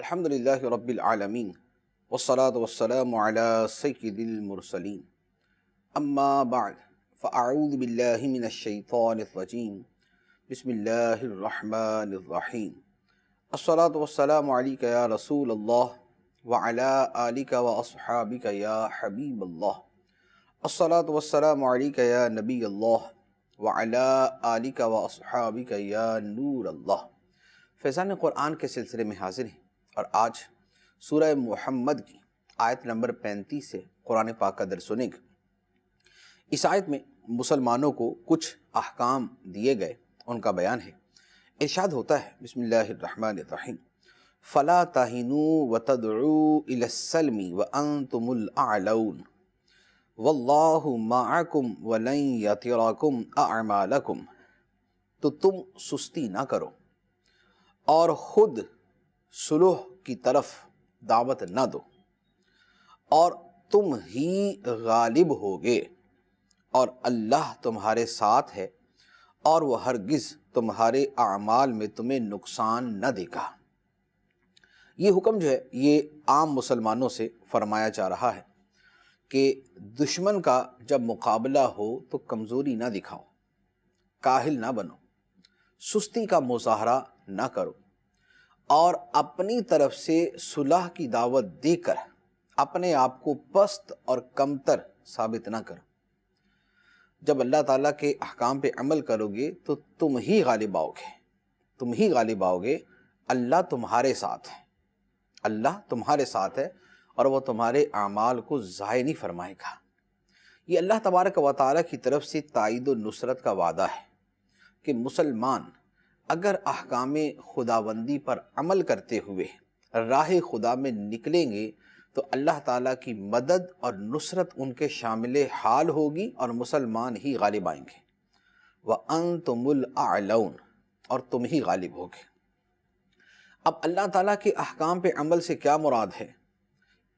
الحمدللہ رب العالمین والصلاة والسلام علی سید المرسلین اما بعد فاعوذ باللہ من الشیطان الرجیم بسم اللہ الرحمن الرحیم الصلاة والسلام علیک یا رسول اللہ وعلی آلک واصحابک یا حبیب اللہ الصلاة والسلام علیک یا نبی اللہ وعلی آلک واصحابک یا نور اللہ۔ فیضان قرآن کے سلسلے میں حاضر ہیں اور آج سورہ محمد کی آیت نمبر 35 سے قرآن پاک کا درس سنیں گے۔ اس آیت میں مسلمانوں کو کچھ احکام دیے گئے، ان کا بیان ہے۔ ارشاد ہوتا ہے بسم اللہ الرحمن الرحیم فَلَا تَهِنُوا وَتَدْعُوا إِلَى السَّلْمِ وَأَنْتُمُ الْأَعْلَوْنَ وَاللَّهُ مَعَكُمْ وَلَنْ يَتِرَكُمْ أَعْمَالَكُمْ، تو تم سستی نہ کرو اور خود صلح کی طرف دعوت نہ دو، اور تم ہی غالب ہوگے، اور اللہ تمہارے ساتھ ہے اور وہ ہرگز تمہارے اعمال میں تمہیں نقصان نہ دے گا۔ یہ حکم جو ہے یہ عام مسلمانوں سے فرمایا جا رہا ہے کہ دشمن کا جب مقابلہ ہو تو کمزوری نہ دکھاؤ، کاہل نہ بنو، سستی کا مظاہرہ نہ کرو، اور اپنی طرف سے صلح کی دعوت دے کر اپنے آپ کو پست اور کمتر ثابت نہ کرو۔ جب اللہ تعالیٰ کے احکام پہ عمل کرو گے تو تم ہی غالب آؤ گے، تم ہی غالب آؤ گے۔ اللہ تمہارے ساتھ ہے، اللہ تمہارے ساتھ ہے، اور وہ تمہارے اعمال کو ضائع نہیں فرمائے گا۔ یہ اللہ تبارک و تعالیٰ کی طرف سے تائید و نصرت کا وعدہ ہے کہ مسلمان اگر احکام خداوندی پر عمل کرتے ہوئے راہ خدا میں نکلیں گے تو اللہ تعالیٰ کی مدد اور نصرت ان کے شامل حال ہوگی اور مسلمان ہی غالب آئیں گے۔ وَأَنْتُمُ الْأَعْلَوْنَ، اور تم ہی غالب ہوگے۔ اب اللہ تعالیٰ کے احکام پہ عمل سے کیا مراد ہے؟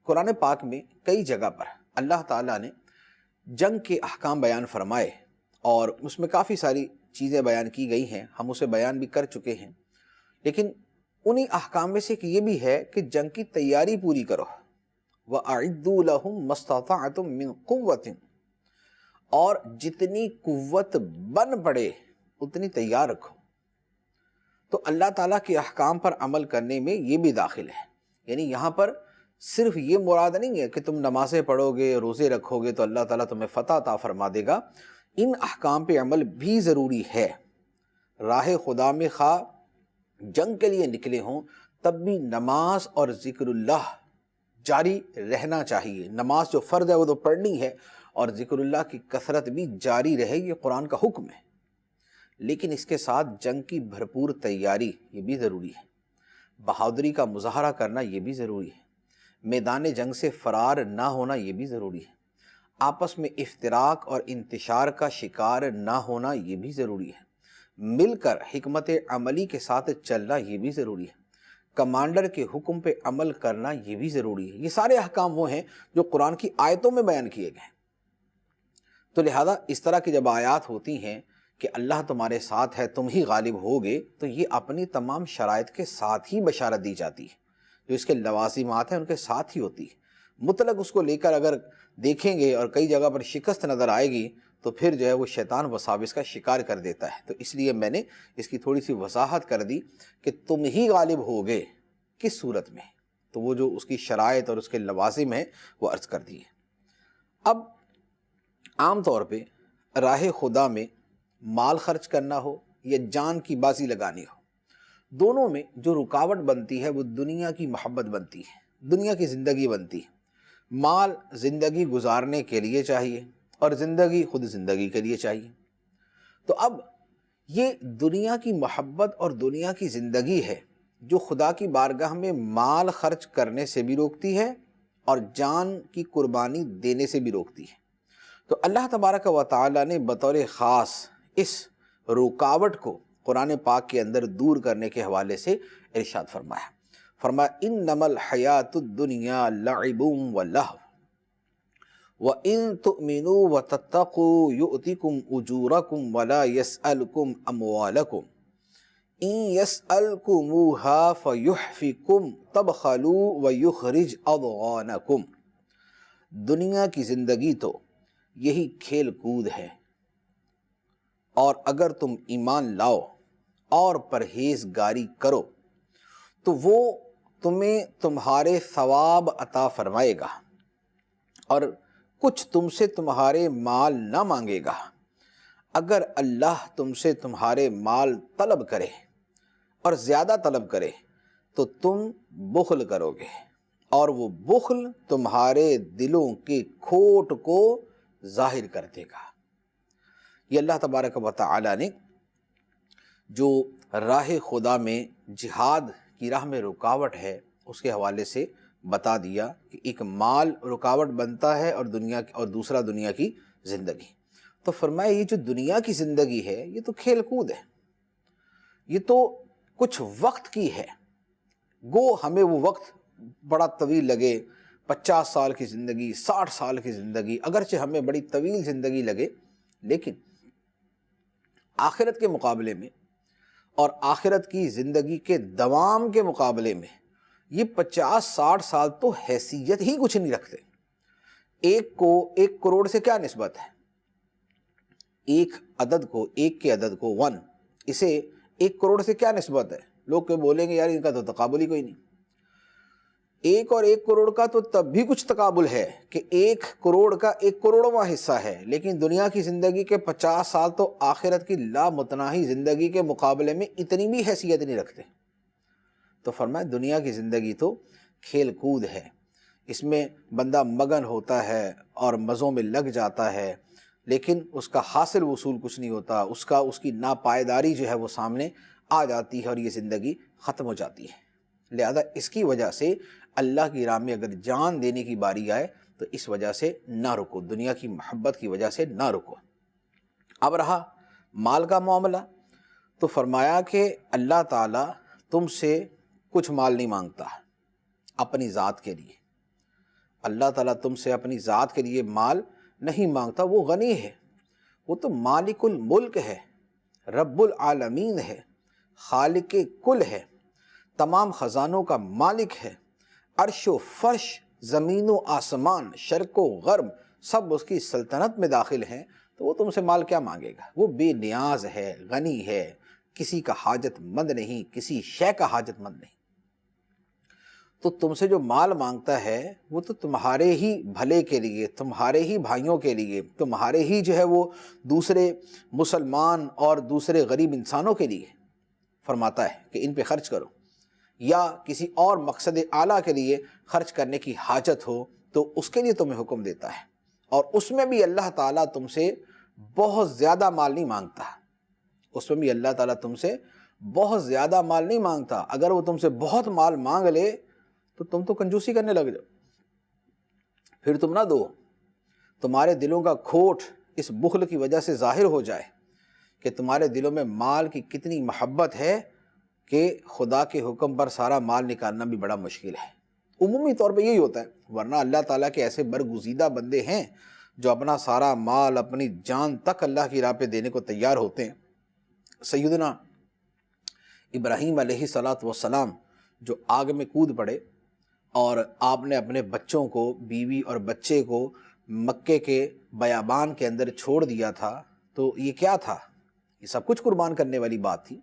قرآن پاک میں کئی جگہ پر اللہ تعالیٰ نے جنگ کے احکام بیان فرمائے، اور اس میں کافی ساری چیزیں بیان کی گئی ہیں، ہم اسے بیان بھی کر چکے ہیں، لیکن انہی احکام میں سے کہ یہ بھی ہے کہ جنگ کی تیاری پوری کرو۔ وَأَعِدُّوا لَهُم مَّا اسْتَطَعْتُم مِّن قُوَّةٍ، اور جتنی قوت بن پڑے اتنی تیار رکھو۔ تو اللہ تعالیٰ کے احکام پر عمل کرنے میں یہ بھی داخل ہے، یعنی یہاں پر صرف یہ مراد نہیں ہے کہ تم نمازیں پڑھو گے، روزے رکھو گے تو اللہ تعالیٰ تمہیں فتح عطا فرما دے گا۔ ان احکام پہ عمل بھی ضروری ہے۔ راہ خدا میں خواہ جنگ کے لیے نکلے ہوں تب بھی نماز اور ذکر اللہ جاری رہنا چاہیے۔ نماز جو فرض ہے وہ تو پڑھنی ہے، اور ذکر اللہ کی کثرت بھی جاری رہے، یہ قرآن کا حکم ہے۔ لیکن اس کے ساتھ جنگ کی بھرپور تیاری یہ بھی ضروری ہے، بہادری کا مظاہرہ کرنا یہ بھی ضروری ہے، میدان جنگ سے فرار نہ ہونا یہ بھی ضروری ہے، آپس میں افتراق اور انتشار کا شکار نہ ہونا یہ بھی ضروری ہے، مل کر حکمت عملی کے ساتھ چلنا یہ بھی ضروری ہے، کمانڈر کے حکم پہ عمل کرنا یہ بھی ضروری ہے۔ یہ سارے احکام وہ ہیں جو قرآن کی آیتوں میں بیان کیے گئے ہیں۔ تو لہذا اس طرح کی جب آیات ہوتی ہیں کہ اللہ تمہارے ساتھ ہے، تم ہی غالب ہوگے، تو یہ اپنی تمام شرائط کے ساتھ ہی بشارت دی جاتی ہے، جو اس کے لوازمات ہیں ان کے ساتھ ہی ہوتی ہے۔ مطلق اس کو لے کر اگر دیکھیں گے اور کئی جگہ پر شکست نظر آئے گی تو پھر جو ہے وہ شیطان وساوس کا شکار کر دیتا ہے۔ تو اس لیے میں نے اس کی تھوڑی سی وضاحت کر دی کہ تم ہی غالب ہوگے، کس صورت میں، تو وہ جو اس کی شرائط اور اس کے لوازم ہیں وہ عرض کر دیے۔ اب عام طور پہ راہ خدا میں مال خرچ کرنا ہو یا جان کی بازی لگانی ہو، دونوں میں جو رکاوٹ بنتی ہے وہ دنیا کی محبت بنتی ہے، دنیا کی زندگی بنتی ہے۔ مال زندگی گزارنے کے لیے چاہیے، اور زندگی خود زندگی کے لیے چاہیے۔ تو اب یہ دنیا کی محبت اور دنیا کی زندگی ہے جو خدا کی بارگاہ میں مال خرچ کرنے سے بھی روکتی ہے اور جان کی قربانی دینے سے بھی روکتی ہے۔ تو اللہ تبارک و تعالیٰ نے بطور خاص اس رکاوٹ کو قرآن پاک کے اندر دور کرنے کے حوالے سے ارشاد فرمایا۔ انما الحیات الدنیا لعب ولہو وَإِن تُؤْمِنُوا وَتَتَّقُوا يُؤْتِكُمْ أُجُورَكُمْ وَلَا يَسْأَلْكُمْ أَمْوَالَكُمْ ان یسألکموها فیحفکم تبخلوا ویخرج اضغانکم، دنیا کی زندگی تو یہی کھیل کود ہے، اور اگر تم ایمان لاؤ اور پرہیزگاری کرو تو وہ تمہیں تمہارے ثواب عطا فرمائے گا، اور کچھ تم سے تمہارے مال نہ مانگے گا۔ اگر اللہ تم سے تمہارے مال طلب کرے اور زیادہ طلب کرے تو تم بخل کرو گے، اور وہ بخل تمہارے دلوں کی کھوٹ کو ظاہر کر دے گا۔ یہ اللہ تبارک و تعالی نے جو راہ خدا میں جہاد کی راہ میں رکاوٹ ہے اس کے حوالے سے بتا دیا کہ ایک مال رکاوٹ بنتا ہے اور دوسرا دنیا کی زندگی۔ تو فرمایا یہ جو دنیا کی زندگی ہے یہ تو کھیل کود ہے، یہ تو کچھ وقت کی ہے، گو ہمیں وہ وقت بڑا طویل لگے، 50 سال کی زندگی، 60 سال کی زندگی، اگرچہ ہمیں بڑی طویل زندگی لگے، لیکن آخرت کے مقابلے میں اور آخرت کی زندگی کے دوام کے مقابلے میں یہ 50-60 سال تو حیثیت ہی کچھ نہیں رکھتے۔ ایک کو 1 کروڑ سے کیا نسبت ہے؟ ایک کے عدد کو 1، اسے 1 کروڑ سے کیا نسبت ہے؟ لوگ کہ بولیں گے یار ان کا تو تقابل ہی کوئی نہیں۔ 1 اور 1 کروڑ کا تو تب بھی کچھ تقابل ہے کہ 1 کروڑ کا 1 کروڑواں حصہ ہے، لیکن دنیا کی زندگی کے 50 سال تو آخرت کی لامتناہی زندگی کے مقابلے میں اتنی بھی حیثیت نہیں رکھتے۔ تو فرمایا دنیا کی زندگی تو کھیل کود ہے، اس میں بندہ مگن ہوتا ہے اور مزوں میں لگ جاتا ہے، لیکن اس کا حاصل وصول کچھ نہیں ہوتا، اس کی ناپائیداری جو ہے وہ سامنے آ جاتی ہے اور یہ زندگی ختم ہو جاتی ہے۔ لہذا اس کی وجہ سے اللہ کی راہ میں اگر جان دینے کی باری آئے تو اس وجہ سے نہ رکو، دنیا کی محبت کی وجہ سے نہ رکو۔ اب رہا مال کا معاملہ، تو فرمایا کہ اللہ تعالیٰ تم سے کچھ مال نہیں مانگتا اپنی ذات کے لیے، اللہ تعالیٰ تم سے اپنی ذات کے لیے مال نہیں مانگتا، وہ غنی ہے، وہ تو مالک الملک ہے، رب العالمین ہے، خالق کل ہے، تمام خزانوں کا مالک ہے، عرش و فرش، زمین و آسمان، شرق و غرب سب اس کی سلطنت میں داخل ہیں، تو وہ تم سے مال کیا مانگے گا؟ وہ بے نیاز ہے، غنی ہے، کسی کا حاجت مند نہیں، کسی شے کا حاجت مند نہیں۔ تو تم سے جو مال مانگتا ہے وہ تو تمہارے ہی بھلے کے لیے، تمہارے ہی بھائیوں کے لیے، تمہارے ہی جو ہے وہ دوسرے مسلمان اور دوسرے غریب انسانوں کے لیے فرماتا ہے کہ ان پہ خرچ کرو، یا کسی اور مقصد اعلیٰ کے لیے خرچ کرنے کی حاجت ہو تو اس کے لیے تمہیں حکم دیتا ہے، اور اس میں بھی اللہ تعالیٰ تم سے بہت زیادہ مال نہیں مانگتا، اس میں بھی اللہ تعالیٰ تم سے بہت زیادہ مال نہیں مانگتا۔ اگر وہ تم سے بہت مال مانگ لے تو تم تو کنجوسی کرنے لگ جاؤ، پھر تم نہ دو، تمہارے دلوں کا کھوٹ اس بخل کی وجہ سے ظاہر ہو جائے کہ تمہارے دلوں میں مال کی کتنی محبت ہے کہ خدا کے حکم پر سارا مال نکالنا بھی بڑا مشکل ہے۔ عمومی طور پہ یہی ہوتا ہے، ورنہ اللہ تعالیٰ کے ایسے برگزیدہ بندے ہیں جو اپنا سارا مال، اپنی جان تک اللہ کی راہ پہ دینے کو تیار ہوتے ہیں۔ سیدنا ابراہیم علیہ السلام جو آگ میں کود پڑے اور آپ نے اپنے بچوں کو، بیوی اور بچے کو مکے کے بیابان کے اندر چھوڑ دیا تھا، تو یہ کیا تھا؟ یہ سب کچھ قربان کرنے والی بات تھی۔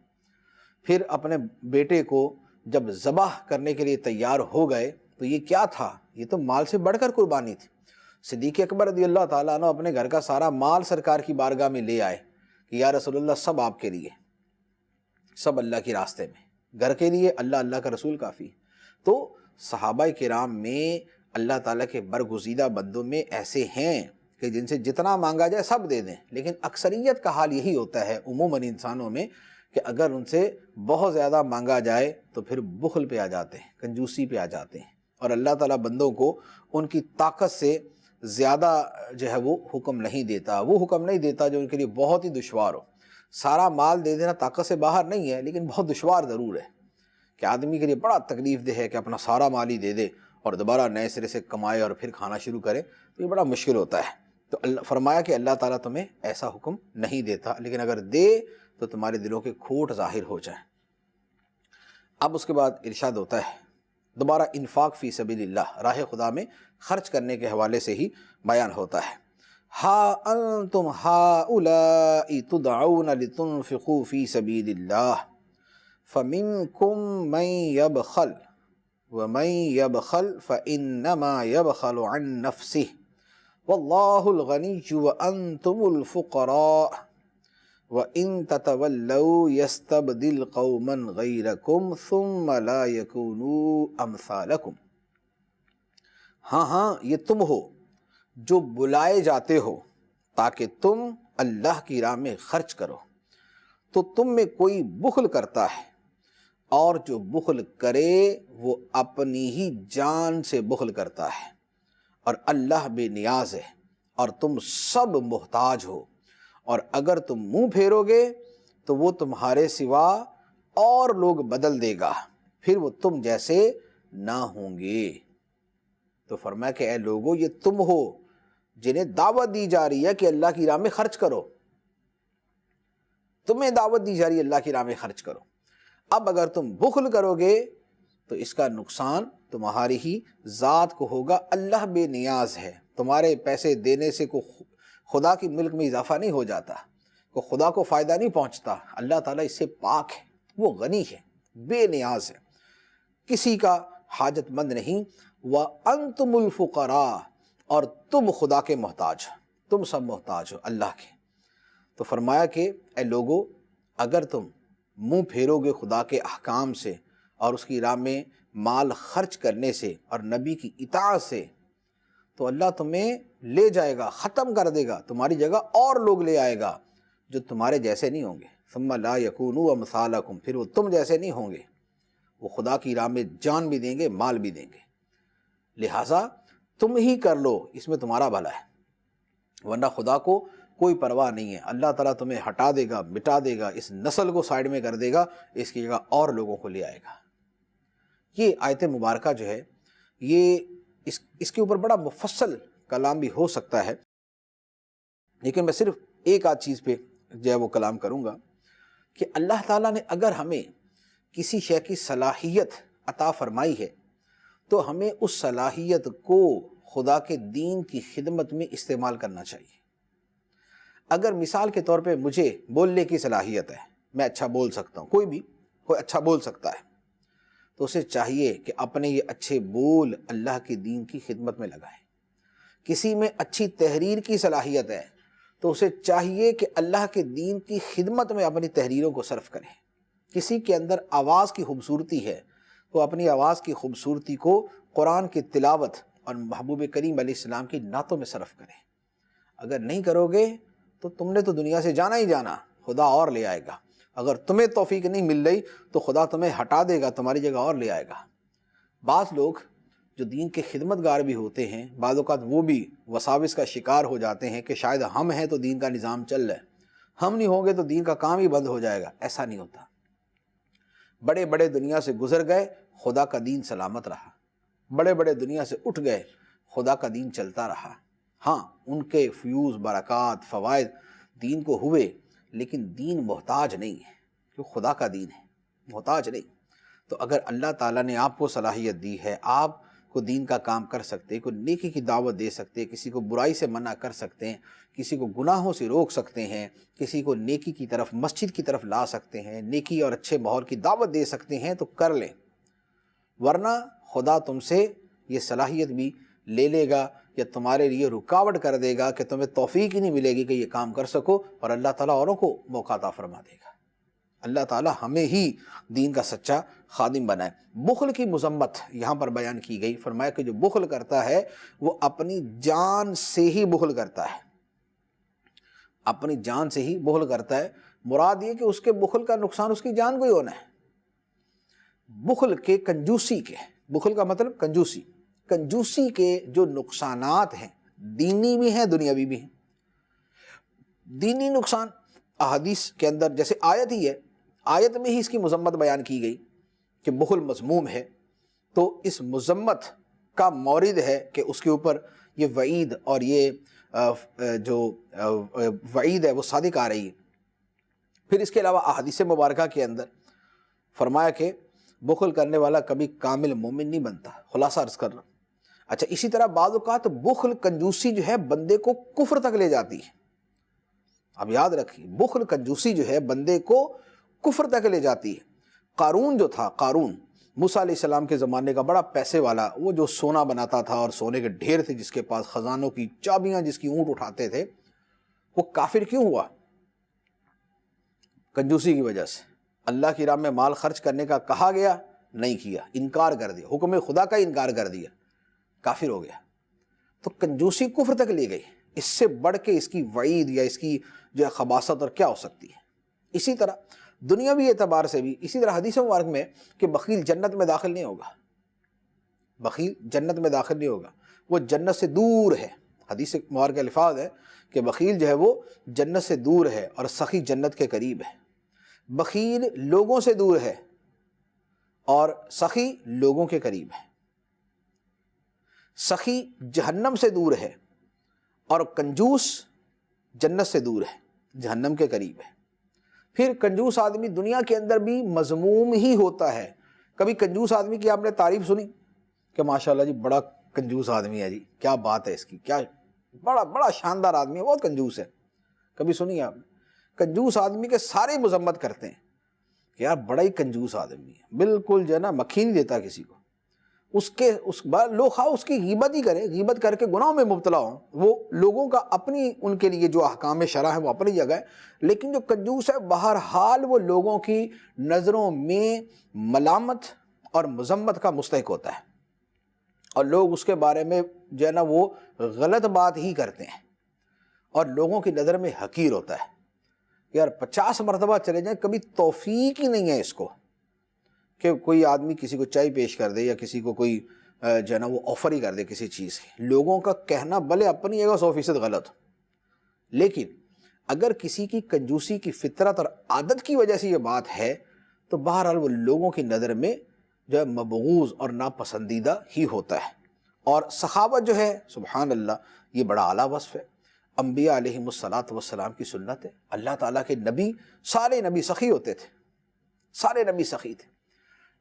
پھر اپنے بیٹے کو جب ذبح کرنے کے لیے تیار ہو گئے تو یہ کیا تھا؟ یہ تو مال سے بڑھ کر قربانی تھی۔ صدیق اکبر رضی اللہ تعالیٰ عنہ اپنے گھر کا سارا مال سرکار کی بارگاہ میں لے آئے کہ یا رسول اللہ سب آپ کے لیے، سب اللہ کے راستے میں، گھر کے لیے اللہ، اللہ کا رسول کافی۔ تو صحابہ کرام میں اللہ تعالیٰ کے برگزیدہ بندوں میں ایسے ہیں کہ جن سے جتنا مانگا جائے سب دے دیں، لیکن اکثریت کا حال یہی ہوتا ہے عموماً انسانوں میں کہ اگر ان سے بہت زیادہ مانگا جائے تو پھر بخل پہ آ جاتے ہیں، کنجوسی پہ آ جاتے ہیں، اور اللہ تعالیٰ بندوں کو ان کی طاقت سے زیادہ جو ہے وہ حکم نہیں دیتا، وہ حکم نہیں دیتا جو ان کے لیے بہت ہی دشوار ہو۔ سارا مال دے دینا طاقت سے باہر نہیں ہے، لیکن بہت دشوار ضرور ہے کہ آدمی کے لیے بڑا تکلیف دہ ہے کہ اپنا سارا مال ہی دے دے اور دوبارہ نئے سرے سے کمائے اور پھر کھانا شروع کرے، تو یہ بڑا مشکل ہوتا ہے۔ تو اللہ فرمایا کہ اللہ تعالیٰ تمہیں ایسا حکم نہیں دیتا، لیکن اگر دے تو تمہارے دلوں کے کھوٹ ظاہر ہو جائیں۔ اب اس کے بعد ارشاد ہوتا ہے دوبارہ انفاق فی سبیل اللہ، راہ خدا میں خرچ کرنے کے حوالے سے ہی بیان ہوتا ہے۔ ہا انتم ہؤلاء تدعون لتنفقوا فی سبیل اللہ فمنکم من یبخل ومن یبخل فانما یبخل عن نفسہ واللہ الغنی وانتم الفقراء وَإِن تَتَوَلَّوْا يَسْتَبْدِلْ قَوْمًا غَيْرَكُمْ ثُمَّ لَا يَكُونُوا أَمْثَالَكُمْ۔ ہاں یہ تم ہو جو بلائے جاتے ہو تاکہ تم اللہ کی راہ میں خرچ کرو، تو تم میں کوئی بخل کرتا ہے، اور جو بخل کرے وہ اپنی ہی جان سے بخل کرتا ہے، اور اللہ بے نیاز ہے اور تم سب محتاج ہو، اور اگر تم منہ پھیرو گے تو وہ تمہارے سوا اور لوگ بدل دے گا، پھر وہ تم جیسے نہ ہوں گے۔ تو فرمایا کہ اے لوگو، یہ تم ہو جنہیں دعوت دی جا رہی ہے کہ اللہ کی راہ میں خرچ کرو، تمہیں دعوت دی جا رہی ہے اللہ کی راہ میں خرچ کرو۔ اب اگر تم بخل کرو گے تو اس کا نقصان تمہاری ہی ذات کو ہوگا۔ اللہ بے نیاز ہے، تمہارے پیسے دینے سے خدا کی ملک میں اضافہ نہیں ہو جاتا، خدا کو فائدہ نہیں پہنچتا۔ اللہ تعالیٰ اس سے پاک ہے، وہ غنی ہے، بے نیاز ہے، کسی کا حاجت مند نہیں۔ وَأَنْتُمُ الْفُقَرَاءُ، اور تم خدا کے محتاج، تم سب محتاج ہو اللہ کے۔ تو فرمایا کہ اے لوگو، اگر تم منہ پھیرو گے خدا کے احکام سے اور اس کی راہ میں مال خرچ کرنے سے اور نبی کی اطاعت سے، تو اللہ تمہیں لے جائے گا، ختم کر دے گا، تمہاری جگہ اور لوگ لے آئے گا جو تمہارے جیسے نہیں ہوں گے۔ ثم لا یکونوا امثالکم، پھر وہ تم جیسے نہیں ہوں گے، وہ خدا کی راہ میں جان بھی دیں گے، مال بھی دیں گے۔ لہٰذا تم ہی کر لو، اس میں تمہارا بھلا ہے، ورنہ خدا کو کوئی پرواہ نہیں ہے۔ اللہ تعالیٰ تمہیں ہٹا دے گا، مٹا دے گا، اس نسل کو سائڈ میں کر دے گا، اس کی جگہ اور لوگوں کو لے آئے گا۔ یہ آیت مبارکہ جو ہے، یہ اس کے اوپر بڑا مفصل کلام بھی ہو سکتا ہے، لیکن میں صرف ایک آدھ چیز پہ جو ہے وہ کلام کروں گا کہ اللہ تعالیٰ نے اگر ہمیں کسی شے کی صلاحیت عطا فرمائی ہے تو ہمیں اس صلاحیت کو خدا کے دین کی خدمت میں استعمال کرنا چاہیے۔ اگر مثال کے طور پہ مجھے بولنے کی صلاحیت ہے، میں اچھا بول سکتا ہوں، کوئی اچھا بول سکتا ہے، تو اسے چاہیے کہ اپنے یہ اچھے بول اللہ کے دین کی خدمت میں لگائے۔ کسی میں اچھی تحریر کی صلاحیت ہے تو اسے چاہیے کہ اللہ کے دین کی خدمت میں اپنی تحریروں کو صرف کرے۔ کسی کے اندر آواز کی خوبصورتی ہے تو اپنی آواز کی خوبصورتی کو قرآن کی تلاوت اور محبوب کریم علیہ السلام کی نعتوں میں صرف کرے۔ اگر نہیں کرو گے تو تم نے تو دنیا سے جانا ہی جانا، خدا اور لے آئے گا۔ اگر تمہیں توفیق نہیں مل رہی تو خدا تمہیں ہٹا دے گا، تمہاری جگہ اور لے آئے گا۔ بعض لوگ جو دین کے خدمت گار بھی ہوتے ہیں، بعض اوقات وہ بھی وساوس کا شکار ہو جاتے ہیں کہ شاید ہم ہیں تو دین کا نظام چل رہا ہے، ہم نہیں ہوں گے تو دین کا کام ہی بند ہو جائے گا۔ ایسا نہیں ہوتا۔ بڑے بڑے دنیا سے گزر گئے، خدا کا دین سلامت رہا۔ بڑے بڑے دنیا سے اٹھ گئے، خدا کا دین چلتا رہا۔ ہاں، ان کے فیوز، برکات، فوائد دین کو ہوئے، لیکن دین محتاج نہیں ہے، کیونکہ خدا کا دین ہے، محتاج نہیں۔ تو اگر اللہ تعالیٰ نے آپ کو صلاحیت دی ہے، آپ کو دین کا کام کر سکتے، کوئی نیکی کی دعوت دے سکتے، کسی کو برائی سے منع کر سکتے ہیں، کسی کو گناہوں سے روک سکتے ہیں، کسی کو نیکی کی طرف، مسجد کی طرف لا سکتے ہیں، نیکی اور اچھے ماحول کی دعوت دے سکتے ہیں، تو کر لیں، ورنہ خدا تم سے یہ صلاحیت بھی لے لے گا یا تمہارے لیے رکاوٹ کر دے گا کہ تمہیں توفیق ہی نہیں ملے گی کہ یہ کام کر سکو، اور اللہ تعالیٰ اوروں کو موقع عطا فرما دے گا۔ اللہ تعالیٰ ہمیں ہی دین کا سچا خادم بنائے۔ بخل کی مذمت یہاں پر بیان کی گئی، فرمایا کہ جو بخل کرتا ہے وہ اپنی جان سے ہی بخل کرتا ہے، اپنی جان سے ہی بخل کرتا ہے۔ مراد یہ کہ اس کے بخل کا نقصان اس کی جان کو ہی ہونا ہے۔ بخل کے، کنجوسی کے، بخل کا مطلب کنجوسی، کنجوسی کے جو نقصانات ہیں، دینی بھی ہیں، دنیاوی بھی ہیں۔ دینی نقصان احادیث کے اندر جیسے آیت ہی ہے، آیت میں ہی اس کی مذمت بیان کی گئی کہ بخل مذموم ہے، تو اس مذمت کا مورد ہے کہ اس کے اوپر یہ وعید اور یہ جو وعید ہے وہ صادق آ رہی ہے۔ پھر اس کے علاوہ احادیث مبارکہ کے اندر فرمایا کہ بخل کرنے والا کبھی کامل مومن نہیں بنتا، خلاصہ عرض کر رہا ہوں۔ اچھا، اسی طرح بعض اوقات بخل، کنجوسی جو ہے بندے کو کفر تک لے جاتی ہے۔ اب یاد رکھیے، بخل کنجوسی جو ہے بندے کو کفر تک لے جاتی ہے۔ قارون جو تھا، قارون موسیٰ علیہ السلام کے زمانے کا بڑا پیسے والا، وہ جو سونا بناتا تھا اور سونے کے ڈھیر تھے جس کے پاس، خزانوں کی چابیاں جس کی اونٹ اٹھاتے تھے، وہ کافر کیوں ہوا؟ کنجوسی کی وجہ سے۔ اللہ کی راہ میں مال خرچ کرنے کا کہا گیا، نہیں کیا، انکار کر دیا، حکم خدا کا انکار کر دیا، کافر ہو گیا۔ تو کنجوسی کفر تک لے گئی، اس سے بڑھ کے اس کی وعید یا اس کی جو ہے خباثت اور کیا ہو سکتی ہے۔ اسی طرح دنیاوی اعتبار سے بھی اسی طرح حدیث مبارک میں کہ بخیل جنت میں داخل نہیں ہوگا، بخیل جنت میں داخل نہیں ہوگا، وہ جنت سے دور ہے۔ حدیث مبارک الفاظ ہے کہ بخیل جو ہے وہ جنت سے دور ہے اور سخی جنت کے قریب ہے۔ بخیل لوگوں سے دور ہے اور سخی لوگوں کے قریب ہے۔ سخی جہنم سے دور ہے اور کنجوس جنت سے دور ہے، جہنم کے قریب ہے۔ پھر کنجوس آدمی دنیا کے اندر بھی مذموم ہی ہوتا ہے۔ کبھی کنجوس آدمی کی آپ نے تعریف سنی کہ ماشاءاللہ جی بڑا کنجوس آدمی ہے جی، کیا بات ہے اس کی، کیا بڑا شاندار آدمی ہے، بہت کنجوس ہے؟ کبھی سنی آپ نے؟ کنجوس آدمی کے سارے مذمت کرتے ہیں کہ یار بڑا ہی کنجوس آدمی ہے، بالکل جو ہے نا مکھی نہیں دیتا کسی کو۔ لوگ خواہ اس کی غیبت ہی کریں، غیبت کر کے گناہوں میں مبتلا ہوں، وہ لوگوں کا اپنی، ان کے لیے جو احکام شرع ہے وہ اپنی جگہ ہے، لیکن جو کنجوس ہے بہرحال وہ لوگوں کی نظروں میں ملامت اور مذمت کا مستحق ہوتا ہے، اور لوگ اس کے بارے میں جو ہے نا وہ غلط بات ہی کرتے ہیں، اور لوگوں کی نظر میں حقیر ہوتا ہے۔ یار 50 مرتبہ چلے جائیں، کبھی توفیق ہی نہیں ہے اس کو کہ کوئی آدمی کسی کو چائے پیش کر دے یا کسی کو کوئی جو ہے نا وہ آفر ہی کر دے کسی چیز کی۔ لوگوں کا کہنا بھلے اپنی جگہ 100% غلط ہو، لیکن اگر کسی کی کنجوسی کی فطرت اور عادت کی وجہ سے یہ بات ہے تو بہرحال وہ لوگوں کی نظر میں جو ہے مبغوض اور ناپسندیدہ ہی ہوتا ہے۔ اور سخاوت جو ہے سبحان اللہ، یہ بڑا اعلیٰ وصف ہے، انبیاء علیہم الصلاۃ کی سنت ہے۔ اللہ تعالیٰ کے نبی، سارے نبی سخی ہوتے تھے، سارے نبی سخی تھے۔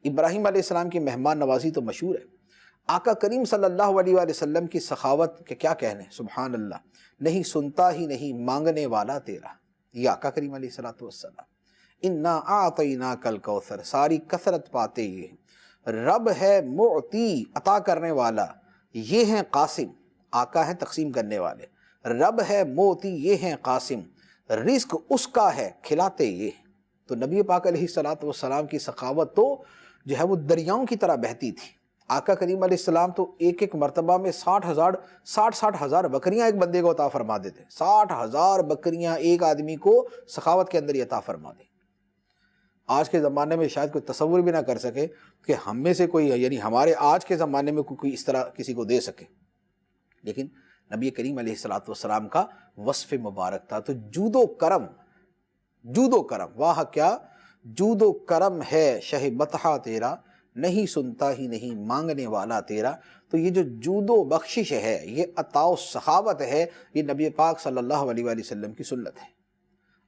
ابراہیم علیہ السلام کی مہمان نوازی تو مشہور ہے۔ آقا کریم صلی اللہ علیہ وآلہ وسلم کی سخاوت کے کیا کہنے، سبحان اللہ، نہیں سنتا ہی نہیں مانگنے والا تیرا، یہ آقا کریم علیہ الصلوۃ والسلام۔ انا اعطیناک الکوثر، ساری کثرت پاتے یہ رب ہے معطی، عطا کرنے والا، یہ ہیں قاسم، آقا ہیں تقسیم کرنے والے، رب ہے معطی، یہ ہیں قاسم، رزق اس کا ہے کھلاتے یہ۔ تو نبی پاک علیہ الصلوۃ والسلام کی سخاوت تو جو ہے وہ دریاؤں کی طرح بہتی تھی۔ آقا کریم علیہ السلام تو ایک مرتبہ میں 60 ہزار بکریاں ایک بندے کو عطا فرما دیتے، 60,000 بکریاں ایک آدمی کو سخاوت کے اندر ہی عطا فرما دیں۔ آج کے زمانے میں شاید کوئی تصور بھی نہ کر سکے کہ ہم میں سے کوئی، یعنی ہمارے آج کے زمانے میں کوئی اس طرح کسی کو دے سکے، لیکن نبی کریم علیہ الصلوۃ والسلام کا وصف مبارک تھا۔ تو جود و کرم، واہ کیا جود و کرم ہے شہ بطحہ تیرا، نہیں سنتا ہی نہیں مانگنے والا تیرا۔ تو یہ جو جود و بخشش ہے، یہ عطا و سخاوت ہے، یہ نبی پاک صلی اللہ علیہ وآلہ وسلم کی سنت ہے۔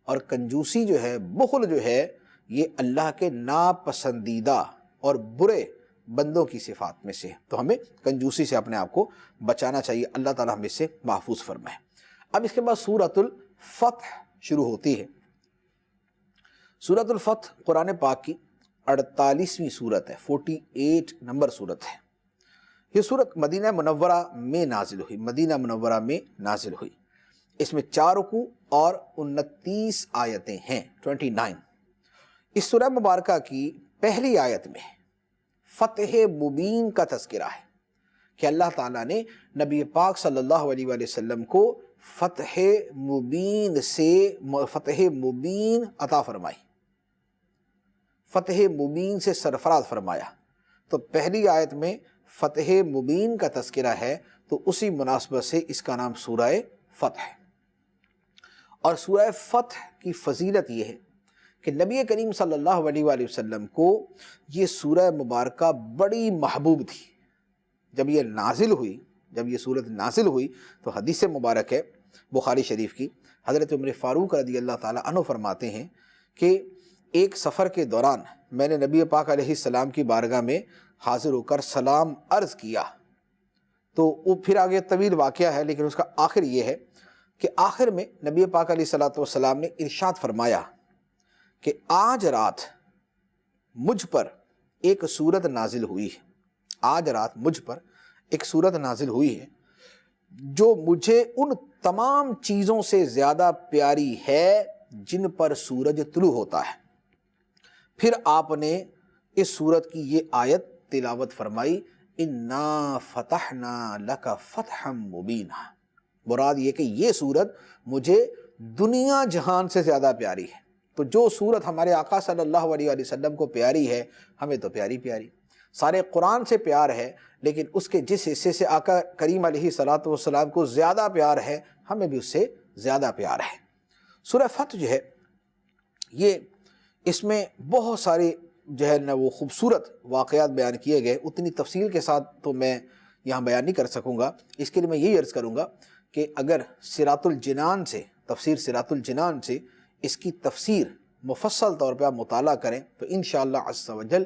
اور کنجوسی جو ہے، بخل جو ہے، یہ اللہ کے ناپسندیدہ اور برے بندوں کی صفات میں سے ہے۔ تو ہمیں کنجوسی سے اپنے آپ کو بچانا چاہیے، اللہ تعالیٰ ہمیں سے محفوظ فرمائے۔ اب اس کے بعد سورۃ الفتح شروع ہوتی ہے۔ سورۃ الفتح قرآن پاک کی 48ویں سورت ہے، 48 نمبر سورت ہے۔ یہ سورت مدینہ منورہ میں نازل ہوئی، اس میں 4 رکوع اور 29 آیتیں ہیں، 29۔ اس سورہ مبارکہ کی پہلی آیت میں فتح مبین کا تذکرہ ہے کہ اللہ تعالیٰ نے نبی پاک صلی اللہ علیہ وآلہ وسلم کو فتح مبین عطا فرمائی، فتح مبین سے سرفراز فرمایا۔ تو پہلی آیت میں فتح مبین کا تذکرہ ہے، تو اسی مناسبت سے اس کا نام سورہ فتح ہے۔ اور سورہ فتح کی فضیلت یہ ہے کہ نبی کریم صلی اللہ علیہ وآلہ وسلم کو یہ سورہ مبارکہ بڑی محبوب تھی۔ جب یہ سورت نازل ہوئی تو حدیث مبارک ہے بخاری شریف کی، حضرت عمر فاروق رضی اللہ تعالیٰ عنہ فرماتے ہیں کہ ایک سفر کے دوران میں نے نبی پاک علیہ السلام کی بارگاہ میں حاضر ہو کر سلام عرض کیا. تو وہ پھر آگے طویل واقعہ ہے، لیکن اس کا آخر یہ ہے کہ آخر میں نبی پاک علیہ السلام نے ارشاد فرمایا کہ آج رات مجھ پر ایک سورت نازل ہوئی ہے، آج رات مجھ پر ایک سورت نازل ہوئی ہے جو مجھے ان تمام چیزوں سے زیادہ پیاری ہے جن پر سورج طلوع ہوتا ہے. پھر آپ نے اس سورت کی یہ آیت تلاوت فرمائی، اِنَّا فَتَحْنَا لَكَ فَتْحًا مُبِينًا. مراد یہ کہ یہ سورت مجھے دنیا جہان سے زیادہ پیاری ہے. تو جو سورت ہمارے آقا صلی اللہ علیہ وسلم کو پیاری ہے، ہمیں تو پیاری پیاری، سارے قرآن سے پیار ہے، لیکن اس کے جس حصے سے آقا کریم علیہ السلام کو زیادہ پیار ہے، ہمیں بھی اس سے زیادہ پیار ہے. سورہ فتح جو ہے یہ اس میں بہت سارے جو ہے نا وہ خوبصورت واقعات بیان کیے گئے. اتنی تفصیل کے ساتھ تو میں یہاں بیان نہیں کر سکوں گا. اس کے لیے میں یہی عرض کروں گا کہ اگر صراط الجنان سے، تفسیر صراط الجنان سے اس کی تفسیر مفصل طور پہ آپ مطالعہ کریں تو انشاءاللہ عز و جل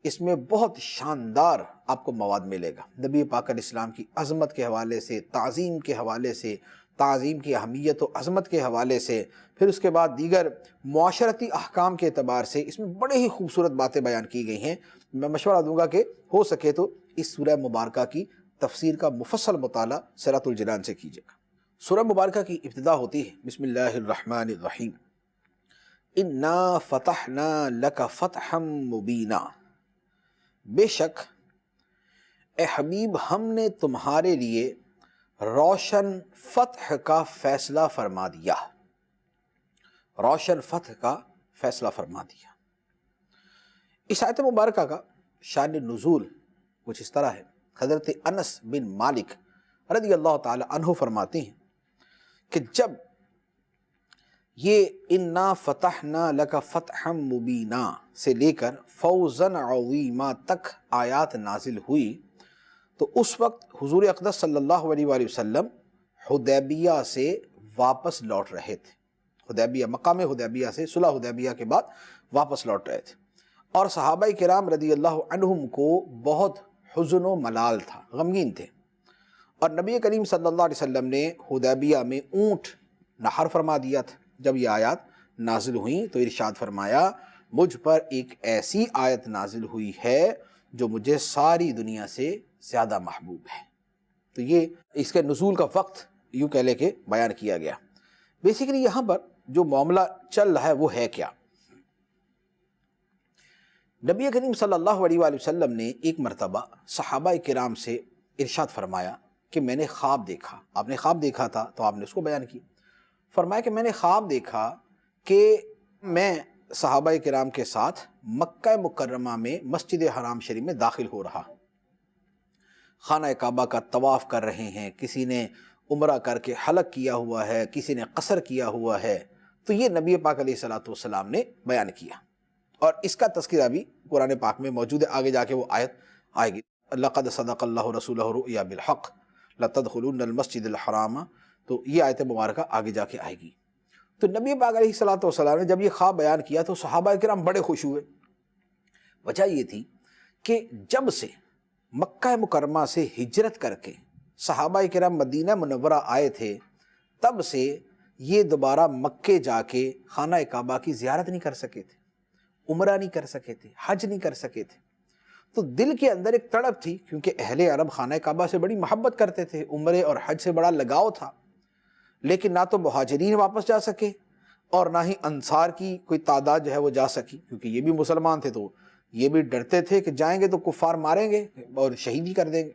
اس میں بہت شاندار آپ کو مواد ملے گا. نبی پاک علیہ السلام کی عظمت کے حوالے سے، تعظیم کے حوالے سے، تعظیم کی اہمیت و عظمت کے حوالے سے، پھر اس کے بعد دیگر معاشرتی احکام کے اعتبار سے اس میں بڑے ہی خوبصورت باتیں بیان کی گئی ہیں. میں مشورہ دوں گا کہ ہو سکے تو اس سورہ مبارکہ کی تفسیر کا مفصل مطالعہ صراط الجنان سے کیجیے گا. سورہ مبارکہ کی ابتدا ہوتی ہے بسم اللہ الرحمن الرحیم، اِنَّا فَتَحْنَا لَكَ فَتْحًا مُبِينًا. بے شک اے حبیب ہم نے تمہارے لیے روشن فتح کا فیصلہ فرما دیا، روشن فتح کا فیصلہ فرما دیا. اس آیت مبارکہ کا شان نزول کچھ اس طرح ہے. حضرت انس بن مالک رضی اللہ تعالی عنہ فرماتے ہیں کہ جب یہ اِنَّا فَتَحْنَا لَكَ فَتْحًا مُبِينًا سے لے کر فَوْزًا عَظِيمًا تک آیات نازل ہوئی تو اس وقت حضور اقدس صلی اللہ علیہ وآلہ وسلم حدیبیہ سے واپس لوٹ رہے تھے. حدیبیہ، مقام حدیبیہ سے صلح حدیبیہ کے بعد واپس لوٹ رہے تھے، اور صحابہ کرام رضی اللہ عنہم کو بہت حزن و ملال تھا، غمگین تھے. اور نبی کریم صلی اللہ علیہ وسلم نے حدیبیہ میں اونٹ نحر فرما دیا تھا. جب یہ آیات نازل ہوئیں تو ارشاد فرمایا مجھ پر ایک ایسی آیت نازل ہوئی ہے جو مجھے ساری دنیا سے زیادہ محبوب ہے. تو یہ اس کے نزول کا وقت یوں کہہ لے کے بیان کیا گیا. بیسیکلی یہاں پر جو معاملہ چل رہا ہے وہ ہے کیا؟ نبی کریم صلی اللہ علیہ وآلہ وسلم نے ایک مرتبہ صحابہ کرام سے ارشاد فرمایا کہ میں نے خواب دیکھا. آپ نے خواب دیکھا تھا تو آپ نے اس کو بیان کی. فرمایا کہ میں نے خواب دیکھا کہ میں صحابہ کرام کے ساتھ مکہ مکرمہ میں مسجد حرام شریف میں داخل ہو رہا، خانہ کعبہ کا طواف کر رہے ہیں، کسی نے عمرہ کر کے حلق کیا ہوا ہے، کسی نے قصر کیا ہوا ہے. تو یہ نبی پاک علیہ السلام نے بیان کیا، اور اس کا تذکرہ بھی قرآن پاک میں موجود ہے. آگے جا کے وہ آیت آئے گی، لَقَدْ صَدَقَ اللَّهُ رَسُولَهُ الرُّؤْيَا بِالْحَقِّ لَتَدْخُلُنَّ الْمَسْجِدَ الْحَرَامَ. تو یہ آیت مبارکہ آگے جا کے آئے گی. تو نبی پاک علیہ السلام نے جب یہ خواب بیان کیا تو صحابہ کرام بڑے خوش ہوئے. وجہ یہ تھی کہ جب سے مکہ مکرمہ سے ہجرت کر کے صحابہ کرام مدینہ منورہ آئے تھے، تب سے یہ دوبارہ مکے جا کے خانہ کعبہ کی زیارت نہیں کر سکے تھے، عمرہ نہیں کر سکے تھے، حج نہیں کر سکے تھے. تو دل کے اندر ایک تڑپ تھی، کیونکہ اہل عرب خانہ کعبہ سے بڑی محبت کرتے تھے، عمرے اور حج سے بڑا لگاؤ تھا. لیکن نہ تو مہاجرین واپس جا سکے اور نہ ہی انصار کی کوئی تعداد جو ہے وہ جا سکی، کیونکہ یہ بھی مسلمان تھے تو یہ بھی ڈرتے تھے کہ جائیں گے تو کفار ماریں گے اور شہید ہی کر دیں گے.